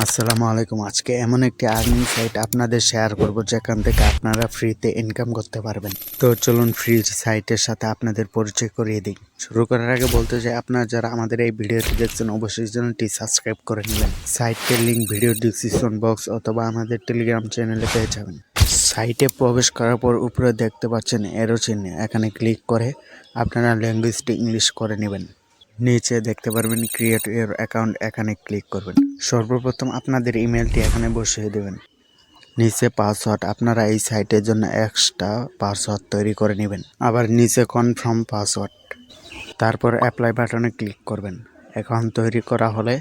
আসসালামু আলাইকুম। আজকে এমন একটি আর্নিং সাইট আপনাদের শেয়ার করব যেখান থেকে আপনারা ফ্রিতে ইনকাম করতে পারবেন। তো চলুন ফ্রি সাইটের সাথে আপনাদের পরিচয় করিয়ে দিই। শুরু করার আগে বলতে চাই, আপনারা যারা আমাদের এই ভিডিওটি দেখছেন অবশ্যই চ্যানেলটি সাবস্ক্রাইব করে নেবেন। সাইটের লিঙ্ক ভিডিও ডিসক্রিপশন বক্স অথবা আমাদের টেলিগ্রাম চ্যানেলে পেয়ে যাবেন। সাইটে প্রবেশ করার পর উপরে দেখতে পাচ্ছেন এরো চিহ্ন, এখানে ক্লিক করে আপনারা ল্যাঙ্গুয়েজটি ইংলিশ করে নেবেন। নিচে দেখতে পারবেন ক্রিয়েট ইউর অ্যাকাউন্ট, এখানে ক্লিক করবেন। সর্বপ্রথম আপনাদের ইমেলটি এখানে বসিয়ে দেবেন। নিচে পাসওয়ার্ড, আপনারা এই সাইটের জন্য এক্সট্রা পাসওয়ার্ড তৈরি করে নেবেন। আবার নিচে কনফার্ম পাসওয়ার্ড, তারপর অ্যাপ্লাই বাটনে ক্লিক করবেন। অ্যাকাউন্ট তৈরি করা হলে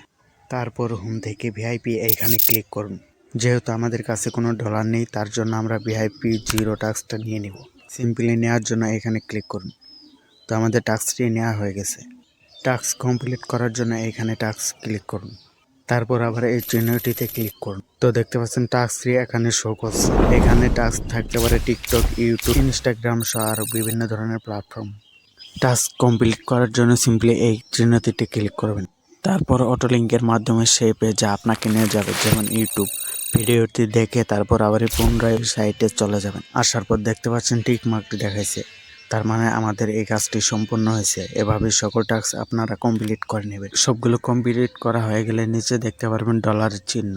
তারপর হোম থেকে ভিআইপি এইখানে ক্লিক করুন। যেহেতু আমাদের কাছে কোনো ডলার নেই, তার জন্য আমরা ভিআইপি 0 টাস্কটা নিয়ে নিব। সিম্পলি নেওয়ার জন্য এখানে ক্লিক করুন। তো আমাদের টাস্কটি নেওয়া হয়ে গেছে। টাস্ক কমপ্লিট করার জন্য এখানে টাস্ক ক্লিক করুন, তারপর আবার এই চিহ্নটিতে ক্লিক করুন। তো দেখতে পাচ্ছেন টাস্কটি এখানে শো করছে। এখানে টাস্ক থাকতে পারে টিকটক, ইউটিউব, ইনস্টাগ্রাম সহ আরও বিভিন্ন ধরনের প্ল্যাটফর্ম। টাস্ক কমপ্লিট করার জন্য সিম্পলি এই চিহ্নটিতে ক্লিক করবেন। তারপর অটো লিঙ্কের মাধ্যমে সেই পেজে আপনাকে নিয়ে যাবে, যেমন ইউটিউব। ভিডিওটি দেখে তারপর আবার পুনরায় সাইটে চলে যাবেন। আসার পর দেখতে পাচ্ছেন টিক মার্কটি দেখাইছে, তার মানে আমাদের এই কাজটি সম্পূর্ণ হয়েছে। এভাবে সকল টাস্ক আপনারা কমপ্লিট করে নেবেন। সবগুলো কমপ্লিট করা হয়ে গেলে নিচে দেখতে পারবেন ডলারের চিহ্ন,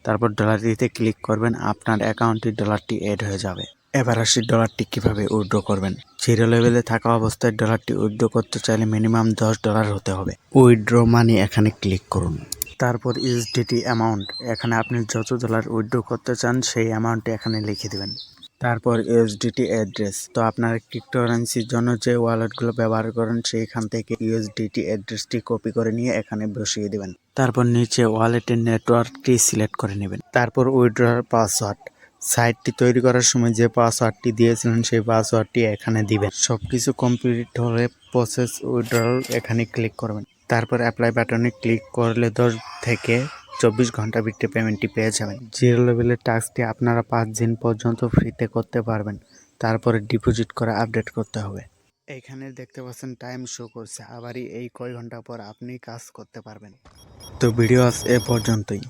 তারপর ডলারটিতে ক্লিক করবেন। আপনার অ্যাকাউন্টে ডলারটি অ্যাড হয়ে যাবে। এবার আসি ডলারটি কিভাবে উইথড্র করবেন। জিরো লেভেলে থাকা অবস্থায় ডলারটি উইথড্র করতে চাইলে মিনিমাম $10 হতে হবে। উইথড্র মানি এখানে ক্লিক করুন। তারপর ইউএসডিটি অ্যামাউন্ট, এখানে আপনি যত ডলার উইথড্র করতে চান সেই অ্যামাউন্টটি এখানে লিখে দেবেন। তারপর ইউএসডিটি অ্যাড্রেস, তো আপনারা ক্রিপ্টোকারেন্সির জন্য যে ওয়ালেটগুলো ব্যবহার করেন সেইখান থেকে ইউএসডিটি অ্যাড্রেসটি কপি করে নিয়ে এখানে বসিয়ে দেবেন। তারপর নিচে ওয়ালেটের নেটওয়ার্কটি সিলেক্ট করে নেবেন। তারপর উইথড্রর পাসওয়ার্ড, সাইটটি তৈরি করার সময় যে পাসওয়ার্ডটি দিয়েছিলেন সেই পাসওয়ার্ডটি এখানে দিবেন। সবকিছু কমপ্লিট হলে প্রসেস উইথড্রল এখানে ক্লিক করবেন। তারপর অ্যাপ্লাই বাটনে ক্লিক করলে 10 থেকে 24 ঘন্টার ভিতরে পেমেন্টটি পেয়ে যাবেন। জিরো লেভেলের টাস্কটি আপনারা 5 দিন পর্যন্ত ফ্রিতে করতে পারবেন। তারপরে ডিপোজিট করে আপডেট করতে হবে। এইখানে দেখতে পাচ্ছেন টাইম শো করছে, আবারই এই কয় ঘন্টা পর আপনি কাজ করতে পারবেন। তো ভিডিও আজ এ পর্যন্তই।